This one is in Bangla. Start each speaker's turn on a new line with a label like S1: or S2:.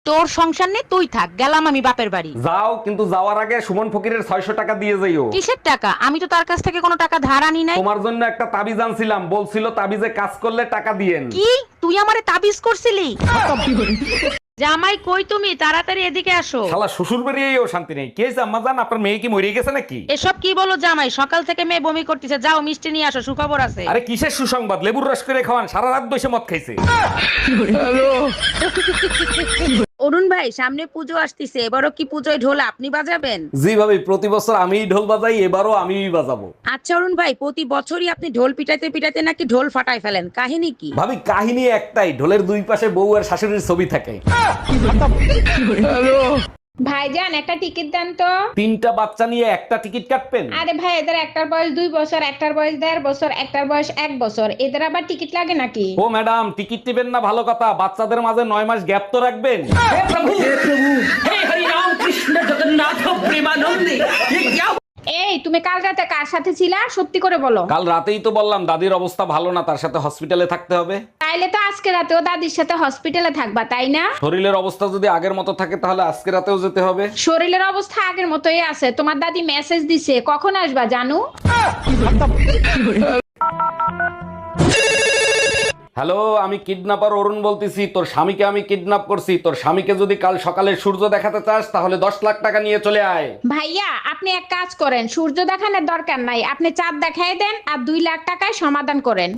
S1: তোর সংসার নেই, তুই থাক, গেলাম আমি বাপের বাড়ি।
S2: যাও, কিন্তু যাওয়ার আগে সুমন ফকিরের 600 টাকা দিয়ে যাইও।
S1: কিসের টাকা? আমি তো তার কাছ থেকে কোনো টাকা ধার আনি নাই।
S2: তোমার জন্য একটা তাবিজ আনছিলাম, বলছিল তাবিজে কাজ করলে টাকা দিয়েন।
S1: কি তুই আমারে তাবিজ করছিলি? জামাই কই তুমি? তাড়াতাড়ি এদিকে আসো।
S2: শালা শ্বশুর বাড়িয়েও শান্তি নেই। কে আম্মা জান, আপনার মেয়ে কি মরে গেছে নাকি?
S1: এসব কি বলো জামাই? সকাল থেকে মেয়ে বমি করতেছে, যাও মিষ্টি নিয়ে আসো, সুখবর আছে।
S2: আরে কিসের সুসংবাদ? লেবুর রস করে খাওয়ান, সারা রাত বসে মদ খাইছে।
S1: অরুণ ভাই, সামনে পুজো আসতেছে, এবারও কি পুজোয় ঢোল আপনি বাজাবেন?
S2: জি ভাবি, প্রতি বছর আমিই ঢোল বাজাই, এবারও আমিই বাজাবো।
S1: আচ্ছা অরুণ ভাই, প্রতি বছরই আপনি ঢোল পিটাইতে পিটাইতে নাকি ঢোল ফাটায় ফেলেন, কাহিনী কি?
S2: ভাবি কাহিনী একটাই, ঢোলের দুই পাশে বউ আর শাশুড়ির ছবি থাকে।
S3: ভাইজান একটা টিকিট দেন তো।
S2: 3টা বাচ্চা নিয়ে একটা টিকিট কাটবেন?
S3: আরে ভাই, এদের একটার বয়স 2 বছর, একটার বয়স 1.5 বছর, একটার বয়স 1 বছর, এদের আবার টিকিট লাগে নাকি?
S2: ও ম্যাডাম, টিকিট নেবেন না ভালো কথা, বাচ্চাদের মাঝে 9 মাস গ্যাপ তো রাখবেন।
S3: এই তুমি কাল রাতে কার সাথে ছিলা, সত্যি করে বলো।
S2: কাল রাতেই তো বললাম দাদির অবস্থা ভালো না, তার সাথে হসপিটালে থাকতে হবে।
S3: তাইলে তো আজকে রাতেও দাদির সাথে হসপিটালে থাকবা, তাই না?
S2: শরীরের অবস্থা যদি আগের মতো থাকে তাহলে আজকে রাতেও যেতে হবে।
S3: শরীরের অবস্থা আগের মতোই আছে, তোমার দাদি মেসেজ দিছে, কখন আসবা জানু?
S2: হ্যালো, আমি কিডন্যাপার অরুণ বলতেছি। তোর স্বামীকে আমি কিডন্যাপ করছি। তোর স্বামীকে যদি কাল সকালে সূর্য দেখাতে চাস তাহলে 10 লাখ টাকা নিয়ে চলে আয়।
S3: ভাইয়া আপনি এক কাজ করেন, সূর্য দেখানোর দরকার নাই, আপনি চাঁদ দেখাই দেন আর 2 লাখ টাকায় সমাধান করেন।